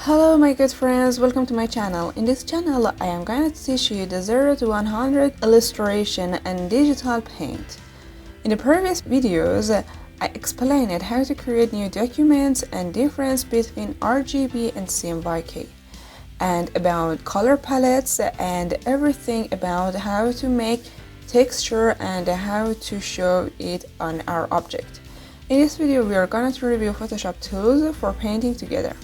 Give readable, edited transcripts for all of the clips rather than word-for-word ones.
Hello my good friends, welcome to my channel. In this channel I am going to teach you the 0 to 100 illustration and digital paint. In the previous videos I explained how to create new documents and difference between RGB and CMYK, and about color palettes and everything about how to make texture and how to show it on our object. In this video we are going to review Photoshop tools for painting together.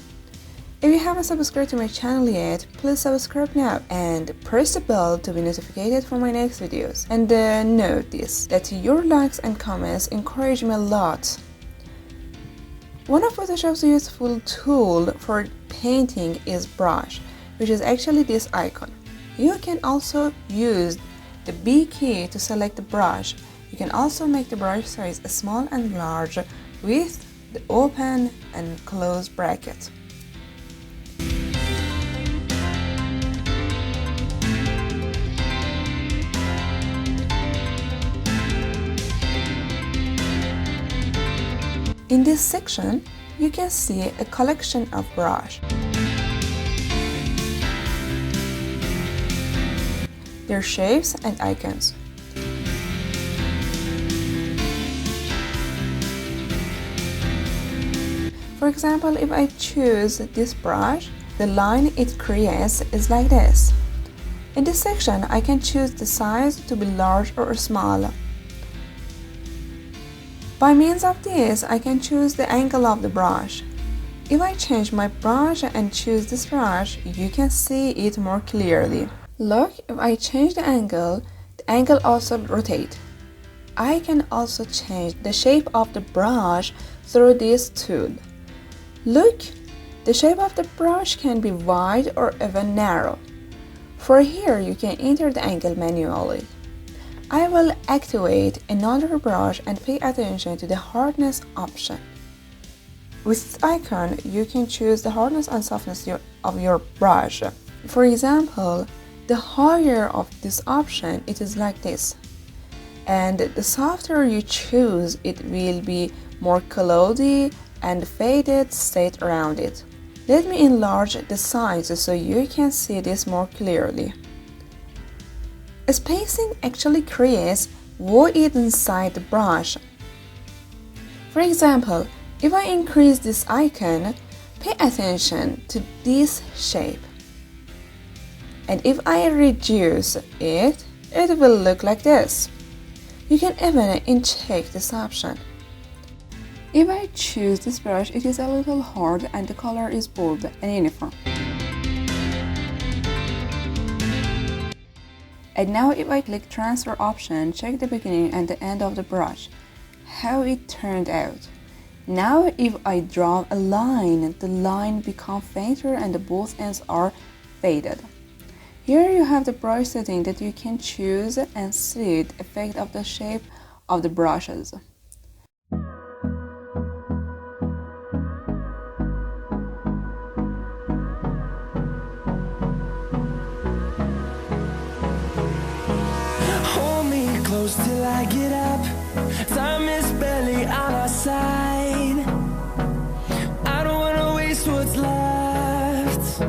If you haven't subscribed to my channel yet, please subscribe now and press the bell to be notified for my next videos. And note this, that your likes and comments encourage me a lot. One of Photoshop's useful tool for painting is brush, which is actually this icon. You can also use the B key to select the brush. You can also make the brush size small and large with the open and close bracket. In this section, you can see a collection of brushes, their shapes and icons. For example, if I choose this brush, the line it creates is like this. In this section, I can choose the size to be large or small. By means of this, I can choose the angle of the brush. If I change my brush and choose this brush, you can see it more clearly. Look, if I change the angle also rotates. I can also change the shape of the brush through this tool. Look, the shape of the brush can be wide or even narrow. For here, you can enter the angle manually. I will activate another brush and pay attention to the hardness option. With this icon, you can choose the hardness and softness of your brush. For example, the higher of this option, it is like this. And the softer you choose, it will be more cloudy and faded state around it. Let me enlarge the size so you can see this more clearly. Spacing actually creates void inside the brush. For example, if I increase this icon, pay attention to this shape. And if I reduce it, it will look like this. You can even uncheck this option. If I choose this brush, it is a little hard and the color is bold and uniform. And now if I click transfer option, check the beginning and the end of the brush, how it turned out. Now if I draw a line, the line becomes fainter and both ends are faded. Here you have the brush setting that you can choose and see the effect of the shape of the brushes. Close till I get up. Time is barely on our side. I don't wanna waste what's left.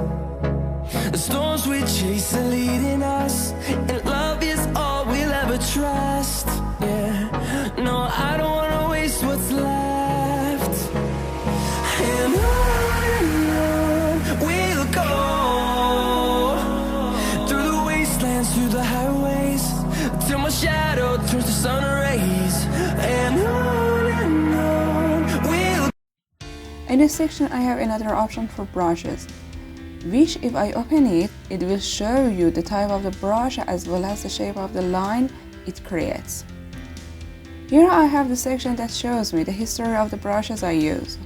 The storms we chase are leading us, and love is all we'll ever trust. Yeah, no, I don't wanna waste what's left. And on we'll go, through the wastelands, through the highways, till my shadow turns to sun rays. And on we'll. In this section I have another option for brushes, which if I open it, it will show you the type of the brush as well as the shape of the line it creates. Here I have the section that shows me the history of the brushes I use.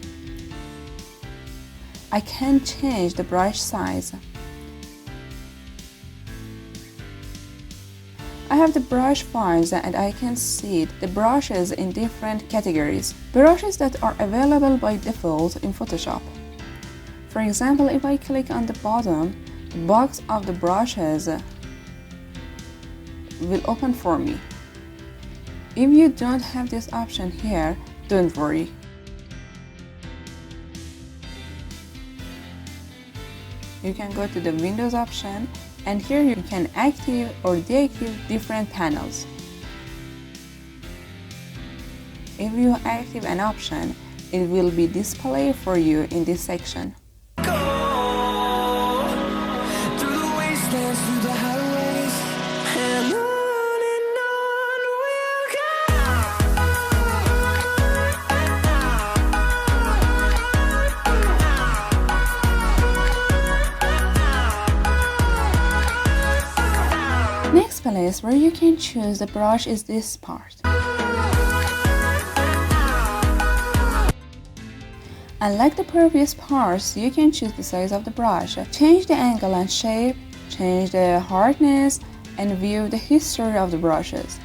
I can change the brush size. I have the brush files and I can see the brushes in different categories. Brushes that are available by default in Photoshop. For example, if I click on the bottom, the box of the brushes will open for me. If you don't have this option here, don't worry. you can go to the Windows option, and here you can active or deactivate different panels. If you active an option, it will be displayed for you in this section. Next place where you can choose the brush is this part. Unlike the previous parts, you can choose the size of the brush, change the angle and shape, change the hardness, and view the history of the brushes.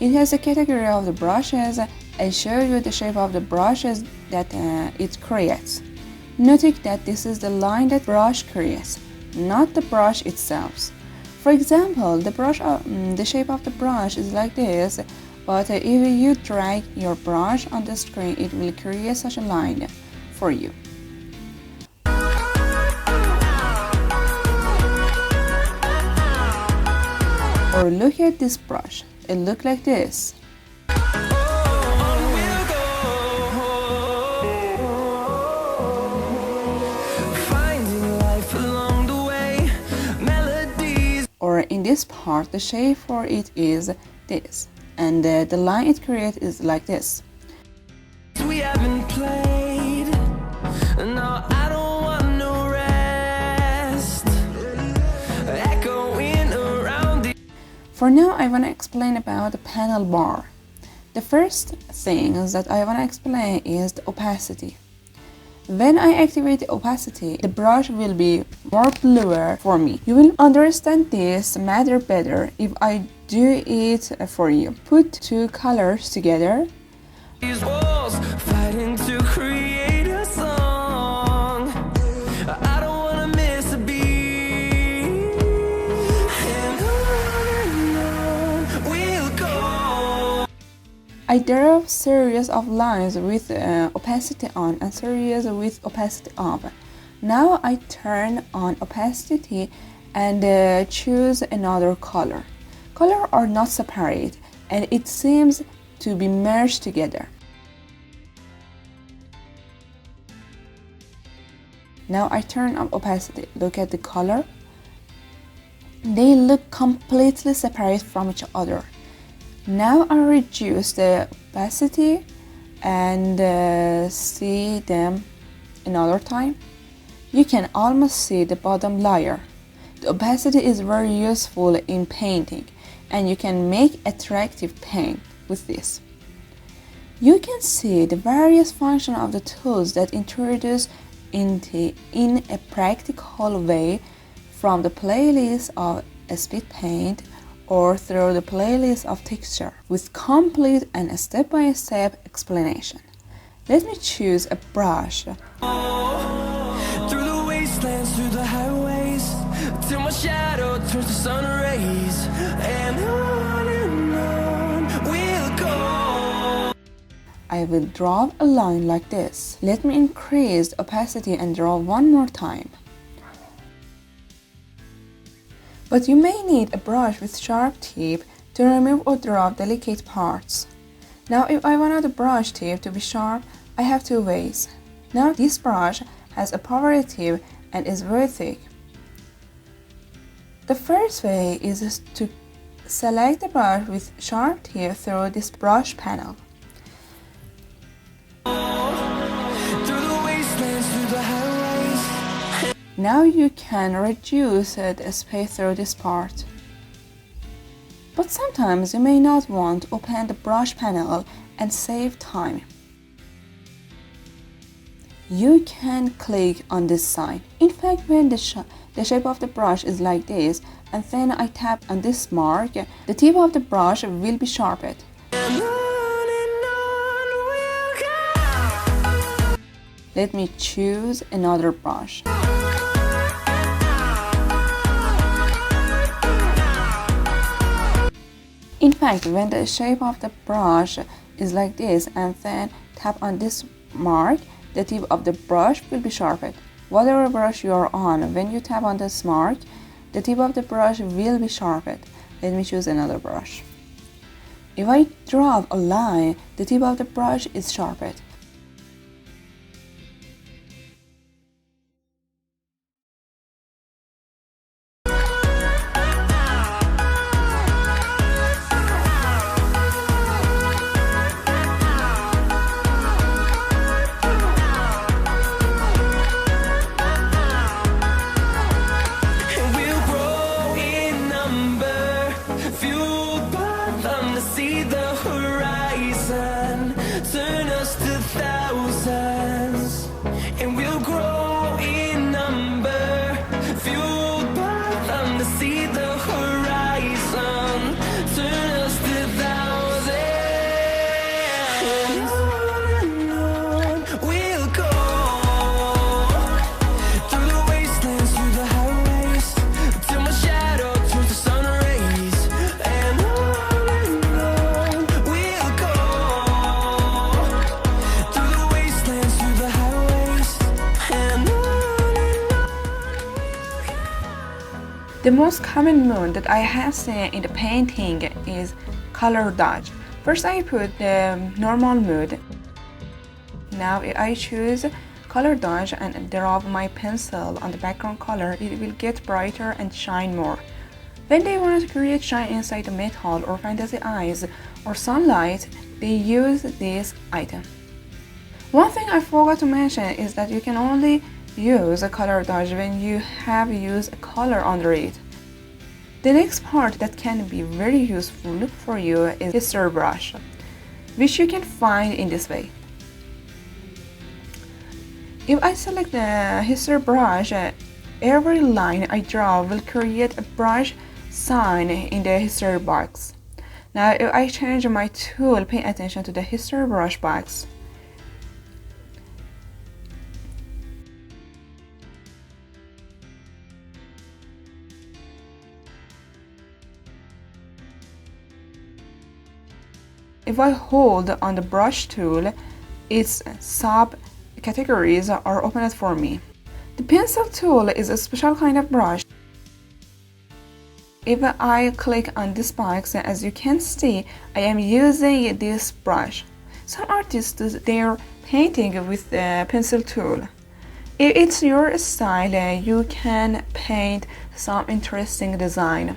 It has a category of the brushes and show you the shape of the brushes that it creates. Notice that this is the line that brush creates, not the brush itself. For example, the shape of the brush is like this, but if you drag your brush on the screen, it will create such a line for you. Or look at this brush, it looks like this. Or in this part, the shape for it is this, and the line it creates is like this. We haven't played. No, I don't want no rest. Echoing around the... For now, I want to explain about the panel bar. The first thing that I want to explain is the opacity. When I activate the opacity, the brush will be more bluer for me. You will understand this matter better if I do it for you. Put two colors together. These walls fighting to create a song. I don't wanna miss a beat. And on we'll go. I draw a series of lines with opacity on and series with opacity off. Now I turn on opacity and choose another color. Colors are not separate and it seems to be merged together. Now I turn on opacity. Look at the color. They look completely separate from each other. Now I reduce the opacity and see them another time. You can almost see the bottom layer. The opacity is very useful in painting and you can make attractive paint with this. You can see the various functions of the tools that introduce in a practical way from the playlist of speed paint or through the playlist of texture with complete and step-by-step explanation. Let me choose a brush. Through the wastelands, through the highways, till my shadow turns to sun rays. And on we'll go. I will draw a line like this. Let me increase the opacity and draw one more time. But you may need a brush with sharp tip to remove or draw delicate parts. Now if I want the brush tip to be sharp, I have two ways. Now this brush has a power tip and is very thick. The first way is to select the brush with sharp tip through this brush panel. Now you can reduce the space through this part. But sometimes you may not want to open the brush panel and save time. You can click on this sign. In fact, when the shape of the brush is like this, and then I tap on this mark, the tip of the brush will be sharpened. Let me choose another brush. In fact, when the shape of the brush is like this and then tap on this mark, the tip of the brush will be sharpened. whatever brush you are on, when you tap on this mark, the tip of the brush will be sharpened. Let me choose another brush. If I draw a line, the tip of the brush is sharpened. The most common mode that I have seen in the painting is color dodge. First I put the normal mode. Now I choose color dodge and draw my pencil on the background color. It will get brighter and shine more. When they want to create shine inside the metal or fantasy eyes or sunlight, they use this item. One thing I forgot to mention is that you can only use a color dodge when you have used a color under it. The next part that can be very useful for you is history brush, which you can find in this way. If I select the history brush, every line I draw will create a brush sign in the history box. Now if I change my tool, pay attention to the history brush box. If I hold on the brush tool, its sub-categories are opened for me. The pencil tool is a special kind of brush. If I click on this box, as you can see, I am using this brush. Some artists do their painting with the pencil tool. If it's your style, you can paint some interesting design.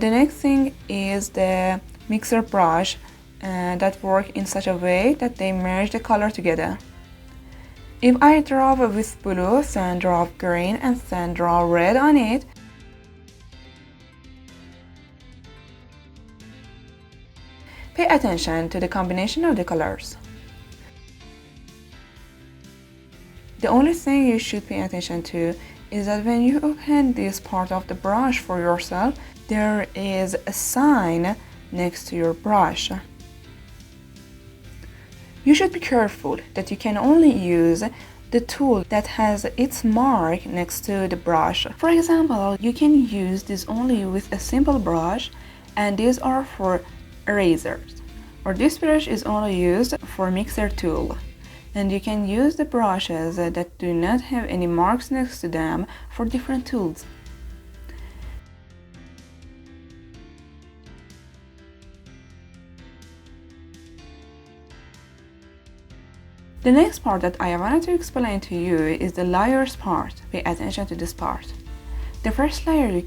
The next thing is the mixer brush that work in such a way that they merge the color together. If I draw with blue, then draw green, and then draw red on it, pay attention to the combination of the colors. The only thing you should pay attention to is that when you open this part of the brush for yourself, there is a sign next to your brush. You should be careful that you can only use the tool that has its mark next to the brush. For example, you can use this only with a simple brush, and these are for erasers. Or this brush is only used for mixer tool. And you can use the brushes that do not have any marks next to them for different tools. The next part that I wanted to explain to you is the layers part. Pay attention to this part. The first layer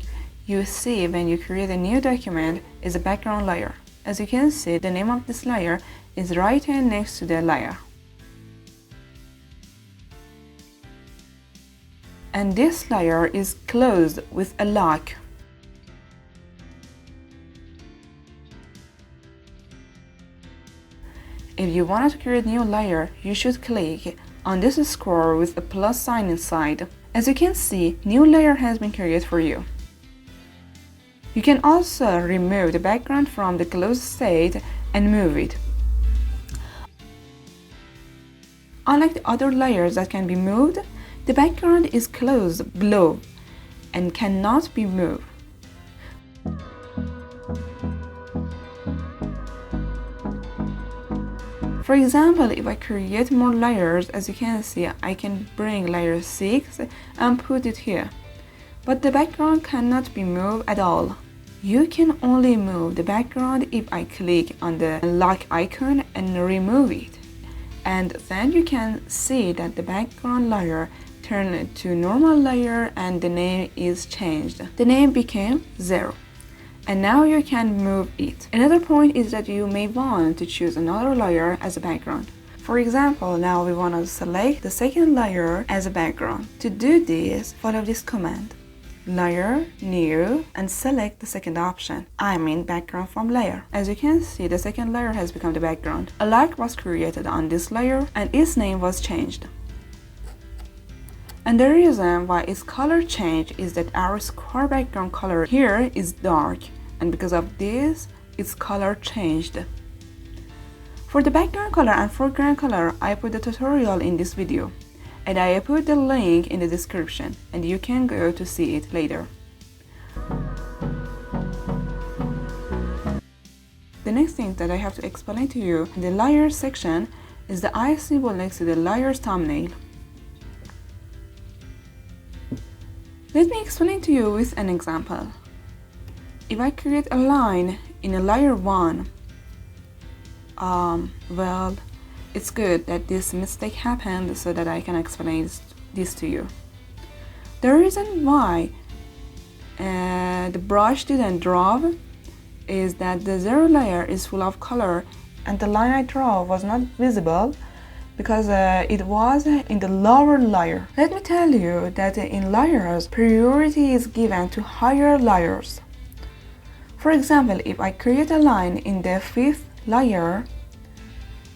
you see when you create a new document is a background layer. As you can see, the name of this layer is right hand next to the layer. And this layer is closed with a lock. If you want to create a new layer, you should click on this square with a plus sign inside. As you can see, new layer has been created for you. You can also remove the background from the closed state and move it. Unlike the other layers that can be moved, the background is closed below and cannot be moved. For example, if I create more layers, as you can see, I can bring layer 6 and put it here. But the background cannot be moved at all. You can only move the background if I click on the lock icon and remove it. And then you can see that the background layer turned to normal layer and the name is changed. The name became 0. And now you can move it. Another point is that you may want to choose another layer as a background. For example, now we want to select the second layer as a background. To do this, follow this command. Layer, new, and select the second option. I mean background from layer. As you can see, the second layer has become the background. A lock was created on this layer and its name was changed. And the reason why its color changed is that our square background color here is dark, and because of this, its color changed. For the background color and foreground color, I put the tutorial in this video, and I put the link in the description, and you can go to see it later. The next thing that I have to explain to you in the layers section is the eye symbol next to the layers thumbnail. Let me explain to you with an example. If I create a line in a layer 1, well, it's good that this mistake happened so that I can explain this to you. The reason why the brush didn't draw is that the 0 layer is full of color and the line I draw was not visible because it was in the lower layer. Let me tell you that in layers, priority is given to higher layers. For example, if I create a line in the 5th layer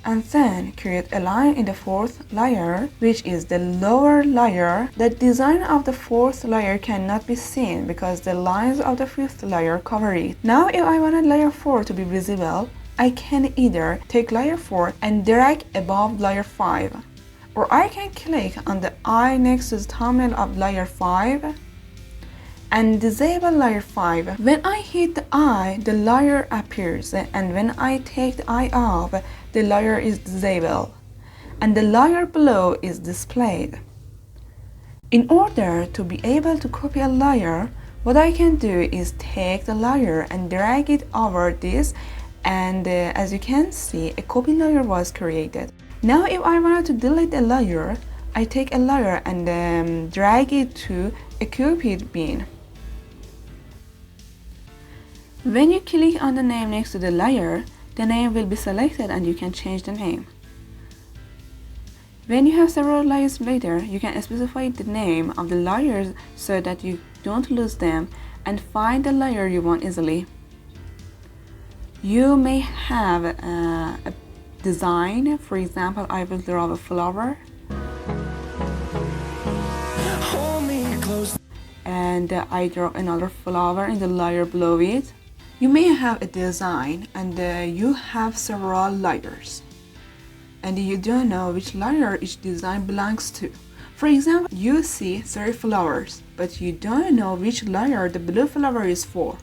and then create a line in the 4th layer, which is the lower layer, the design of the 4th layer cannot be seen because the lines of the 5th layer cover it. Now, if I wanted layer 4 to be visible, I can either take layer 4 and drag above layer 5, or I can click on the eye next to the thumbnail of layer 5 and disable layer 5. When I hit the eye, the layer appears, and when I take the eye off, the layer is disabled, and the layer below is displayed. In order to be able to copy a layer, what I can do is take the layer and drag it over this, and as you can see, a copy layer was created. Now if I wanted to delete a layer, I take a layer and drag it to a copied bin. When you click on the name next to the layer, the name will be selected and you can change the name. When you have several layers later, you can specify the name of the layers so that you don't lose them and find the layer you want easily. You may have a design. For example, I will draw a flower and I draw another flower in the layer below it. You may have a design and you have several layers and you don't know which layer each design belongs to. For example, you see 3 flowers, but you don't know which layer the blue flower is for.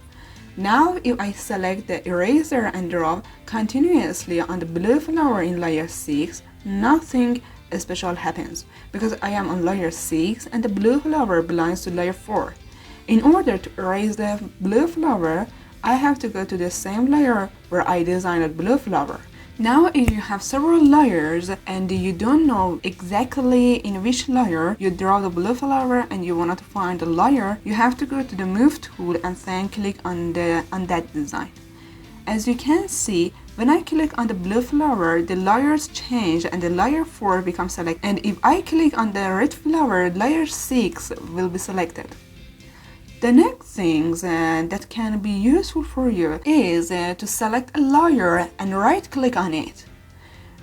Now, if I select the eraser and draw continuously on the blue flower in layer 6, nothing special happens because I am on layer 6 and the blue flower belongs to layer 4. In order to erase the blue flower, I have to go to the same layer where I designed the blue flower. Now, if you have several layers and you don't know exactly in which layer you draw the blue flower and you want to find the layer, you have to go to the move tool and then click on that design. As you can see, when I click on the blue flower, the layers change and the layer 4 becomes selected. And if I click on the red flower, layer 6 will be selected. The next thing that can be useful for you is to select a layer and right click on it.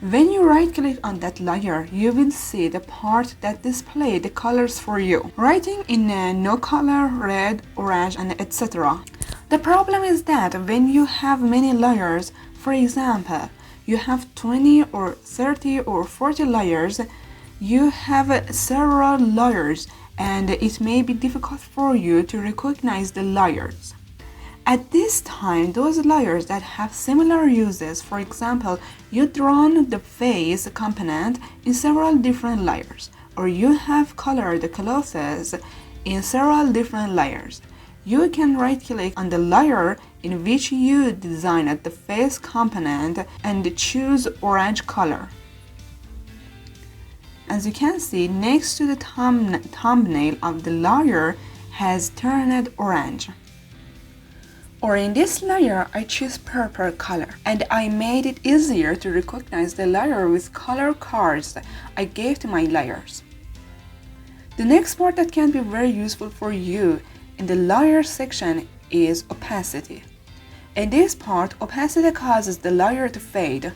When you right click on that layer, you will see the part that displays the colors for you, writing in no color, red, orange, and etc. The problem is that when you have many layers, for example, you have 20 or 30 or 40 layers, you have several layers and it may be difficult for you to recognize the layers. At this time, those layers that have similar uses, for example, you drawn the face component in several different layers, or you have colored the clothes in several different layers. You can right-click on the layer in which you designed the face component and choose orange color. As you can see, next to the thumbnail of the layer has turned orange. Or in this layer, I choose purple color, and I made it easier to recognize the layer with color cards I gave to my layers. The next part that can be very useful for you in the layer section is opacity. In this part, opacity causes the layer to fade.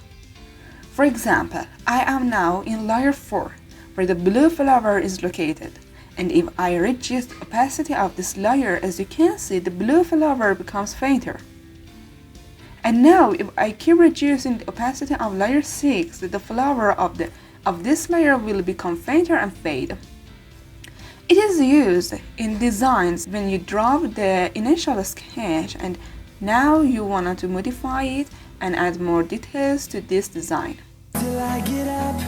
For example, I am now in layer 4, where the blue flower is located. And if I reduce the opacity of this layer, as you can see, the blue flower becomes fainter. And now, if I keep reducing the opacity of layer 6, the flower of this layer will become fainter and fade. It is used in designs when you draw the initial sketch and now you want to modify it and add more details to this design. Till I get up,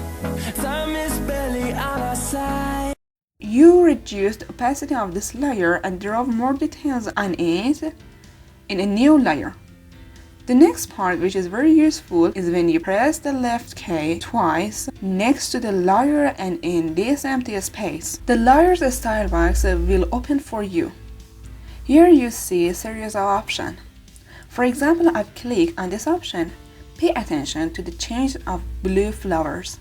time is barely on our side. You reduce the opacity of this layer and draw more details on it in a new layer. The next part, which is very useful, is when you press the left key twice next to the layer and in this empty space. The layers style box will open for you. Here you see a series of options. For example, I click on this option. Pay attention to the change of blue flowers.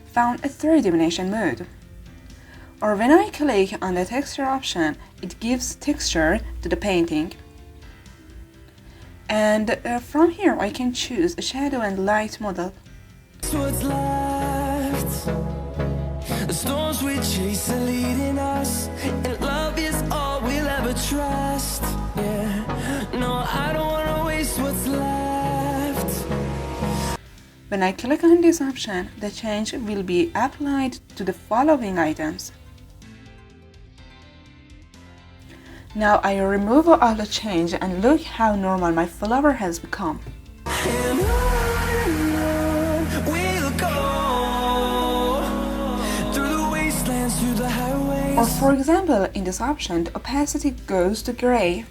Found a three-dimension mode. Or when I click on the texture option, it gives texture to the painting. And from here I can choose a shadow and light model. What's left? The storms we chase are leading us, and love is all we'll ever trust. Yeah, no, I don't wanna waste what's left. When I click on this option, the change will be applied to the following items. Now I remove all the change and look how normal my flower has become. And on we'll go, through the wastelands, through the highways. Or for example, in this option, the opacity goes to gray.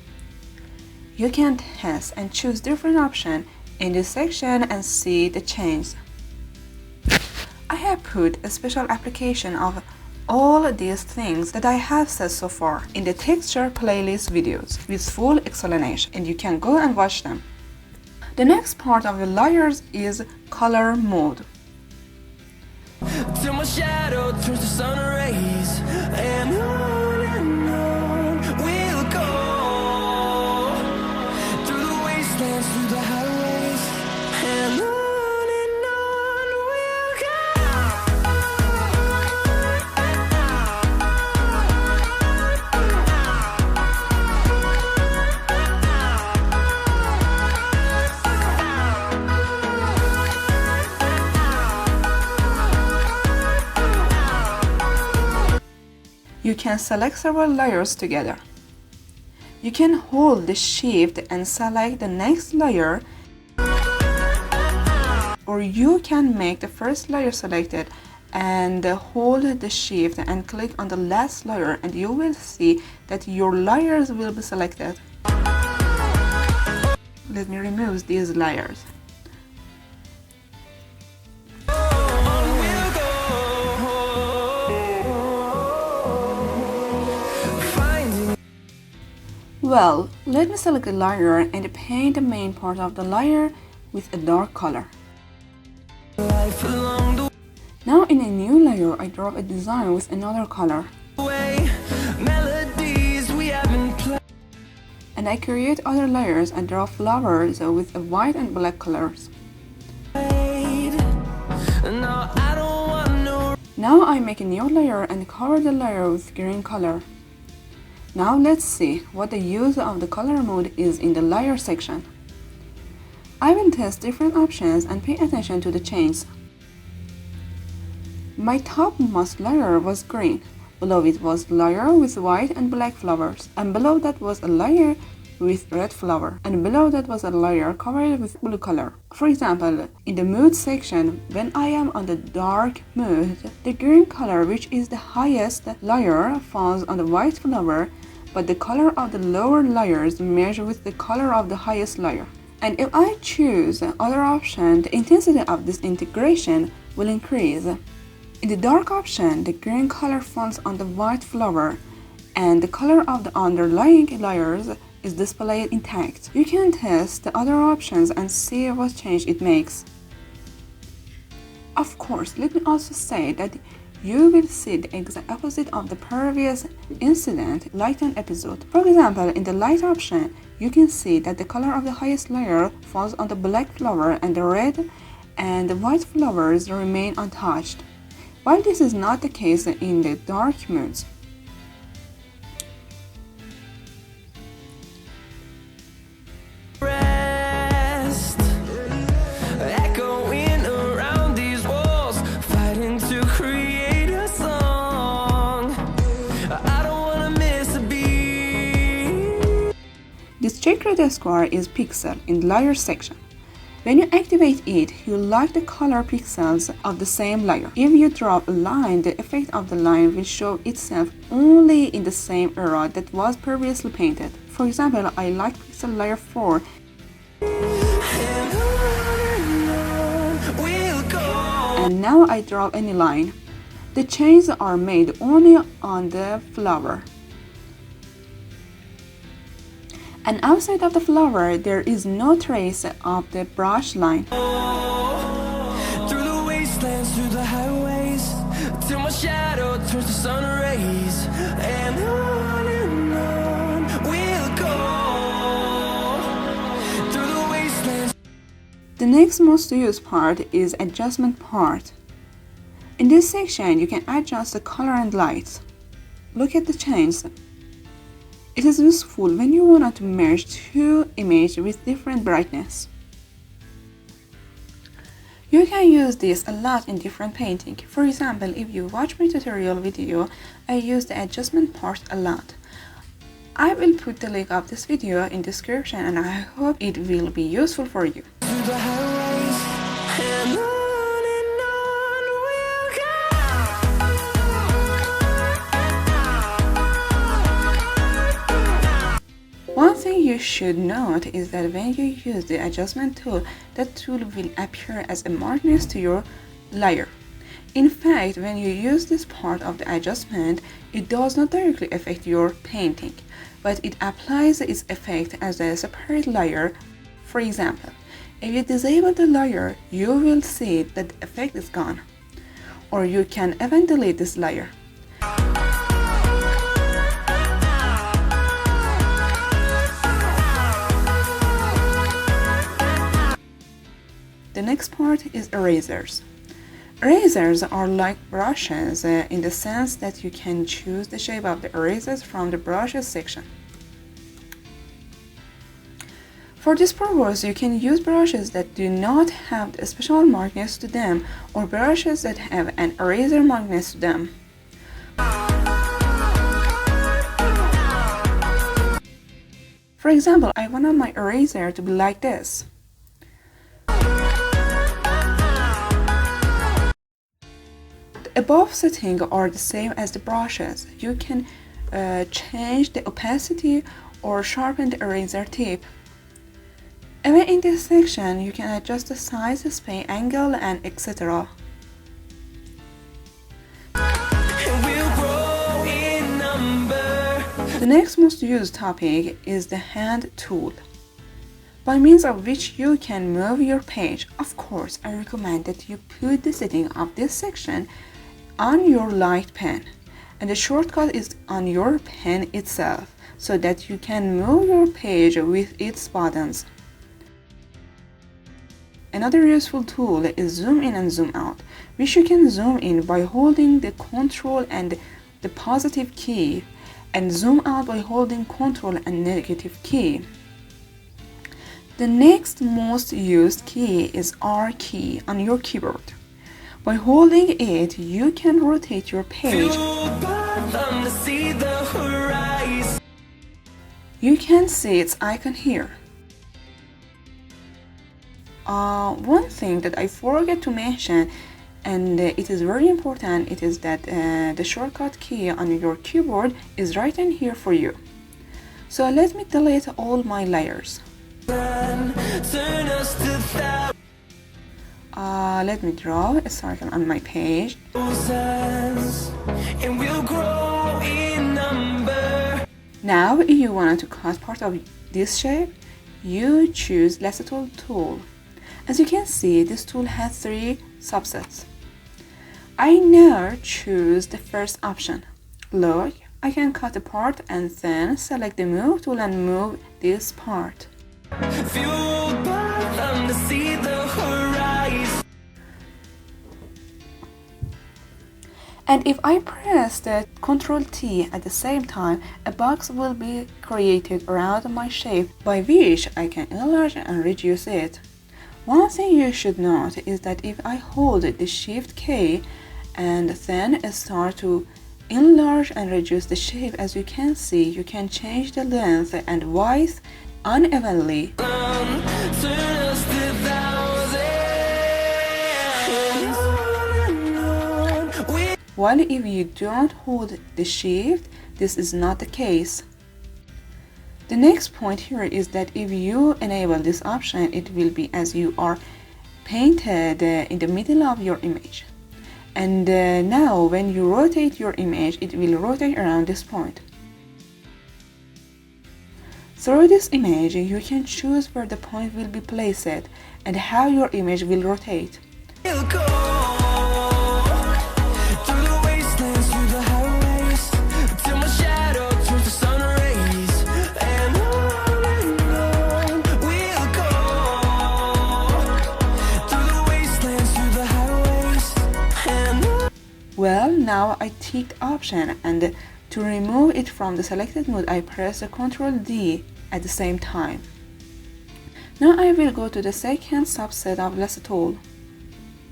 You can test and choose different option in this section and see the change. I have put a special application of all these things that I have said so far in the texture playlist videos with full explanation, and you can go and watch them. The next part of the layers is color mode. Till my shadow turns to sun rays, and on we'll go, through the wastelands, through the highways, and on we'll go. You can select several layers together. You can hold the shift and select the next layer, or you can make the first layer selected and hold the shift and click on the last layer, and you will see that your layers will be selected. Let me remove these layers. Well, let me select a layer and paint the main part of the layer with a dark color. Now in a new layer, I draw a design with another color. And I create other layers and draw flowers with white and black colors. Now I make a new layer and cover the layer with green color. Now let's see what the use of the color mode is in the layer section. I will test different options and pay attention to the changes. My topmost layer was green. Below it was a layer with white and black flowers, and below that was a layer with red flower, and below that was a layer covered with blue color. For example, in the mood section, when I am on the dark mood, the green color, which is the highest layer, falls on the white flower, but the color of the lower layers merge with the color of the highest layer. And if I choose the other option, the intensity of this integration will increase. In the dark option, the green color falls on the white flower, and the color of the underlying layers is displayed intact. You can test the other options and see what change it makes. Of course, let me also say that you will see the exact opposite of the previous incident lighten episode. For example, in the light option, you can see that the color of the highest layer falls on the black flower, and the red and the white flowers remain untouched, while this is not the case in the dark moods. This checkered square is pixel in the layer section. When you activate it, you light the color pixels of the same layer. If you draw a line, the effect of the line will show itself only in the same area that was previously painted. For example, I light pixel layer 4. And now I draw any line. The changes are made only on the flower. And outside of the flower, there is no trace of the brush line. Through the wastelands, through the highways, till my shadow turns to sun rays, and on we'll go. Through the wastelands. The next most used part is adjustment part. In this section, you can adjust the color and light. Look at the change. It is useful when you want to merge two images with different brightness. You can use this a lot in different painting. For example, if you watch my tutorial video, I use the adjustment part a lot. I will put the link of this video in description, and I hope it will be useful for you. One thing you should note is that when you use the adjustment tool, that tool will appear as a marqueness to your layer. In fact, when you use this part of the adjustment, it does not directly affect your painting, but it applies its effect as a separate layer. For example, if you disable the layer, you will see that the effect is gone, or you can even delete this layer. The next part is erasers. Erasers are like brushes in the sense that you can choose the shape of the erasers from the brushes section. For this purpose, you can use brushes that do not have a special marqueness to them, or brushes that have an eraser marqueness to them. For example, I want my eraser to be like this. The above settings are the same as the brushes. You can change the opacity or sharpen the eraser tip. Even in this section, you can adjust the size, the spin angle, and etc. The next most used topic is the hand tool, by means of which you can move your page. Of course, I recommend that you put the setting of this section on your light pen, and the shortcut is on your pen itself, so that you can move your page with its buttons. Another useful tool is zoom in and zoom out, which you can zoom in by holding the Ctrl and the positive key, and zoom out by holding Ctrl and negative key. The next most used key is R key on your keyboard. By holding it, you can rotate your page. You can see its icon here. One thing that I forgot to mention, and it is very important, it is that the shortcut key on your keyboard is right in here for you. So let me delete all my layers. Let me draw a circle on my page. Now, if you want to cut part of this shape, you choose lasso tool. As you can see, this tool has 3 subsets. I now choose the first option. Look, I can cut a part and then select the move tool and move this part. And if I press the Ctrl T at the same time, a box will be created around my shape by which I can enlarge and reduce it. One thing you should note is that if I hold the Shift key and then start to enlarge and reduce the shape, as you can see, you can change the length and width unevenly. While if you don't hold the Shift, this is not the case. The next point here is that if you enable this option, it will be as you are painted in the middle of your image. And now when you rotate your image, it will rotate around this point. Through this image, you can choose where the point will be placed and how your image will rotate. Well, now I ticked option, and to remove it from the selected mode, I press the Ctrl D at the same time. Now I will go to the second subset of lasso tool.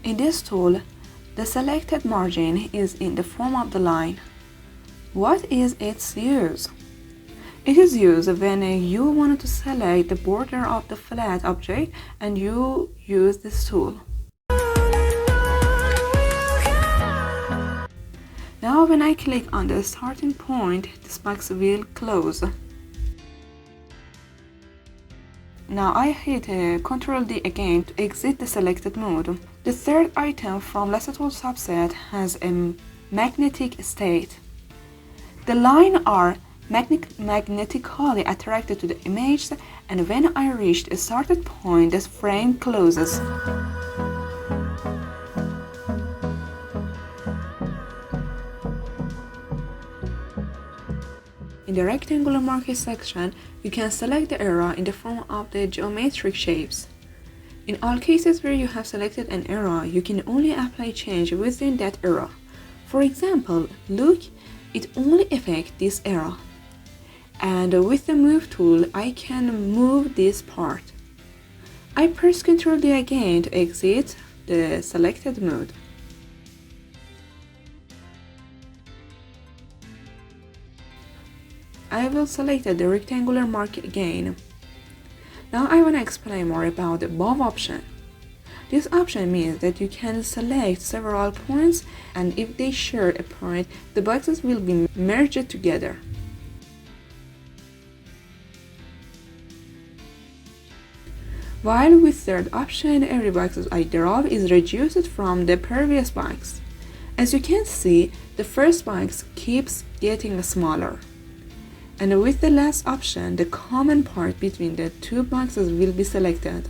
In this tool, the selected margin is in the form of the line. What is its use? It is used when you want to select the border of the flat object and you use this tool. Now when I click on the starting point, this box will close. Now I hit Ctrl D again to exit the selected mode. The third item from lasso tool subset has a magnetic state. The lines are magnetically attracted to the image, and when I reach a started point, the frame closes. In the rectangular marque section, you can select the arrow in the form of the geometric shapes. In all cases where you have selected an arrow, you can only apply change within that arrow. For example, look, it only affects this arrow. And with the move tool, I can move this part. I press Ctrl D again to exit the selected mode. I will select the rectangular marque again. Now I want to explain more about the above option. This option means that you can select several points, and if they share a point, the boxes will be merged together. While with third option, every box I draw is reduced from the previous box. As you can see, the first box keeps getting smaller. And with the last option, the common part between the two boxes will be selected.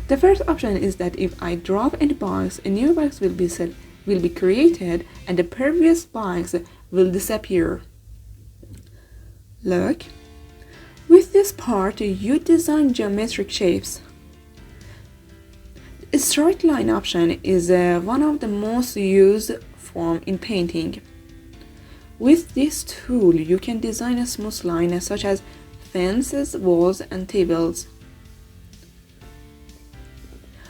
The first option is that if I drop a box, a new box will be created and the previous box will disappear. Look, with this part, you design geometric shapes. A straight line option is one of the most used forms in painting. With this tool, you can design a smooth line such as fences, walls, and tables.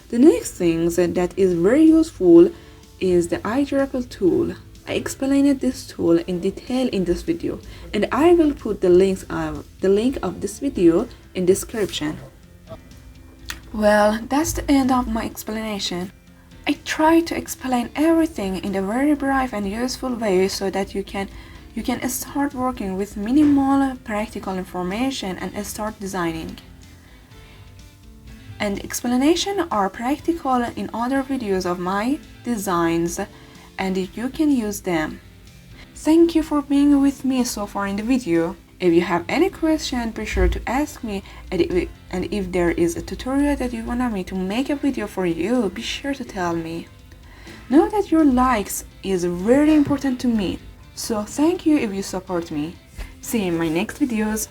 The next thing that is very useful is the eyedropper tool. I explained this tool in detail in this video, and I will put the link of this video in description. Well, that's the end of my explanation. I try to explain everything in a very brief and useful way so that you can start working with minimal practical information and start designing. And explanation are practical in other videos of my designs, and you can use them. Thank you for being with me so far in the video. If you have any question, be sure to ask me, and if there is a tutorial that you want me to make a video for you, be sure to tell me. Know that your likes is very important to me, so thank you if you support me. See you in my next videos.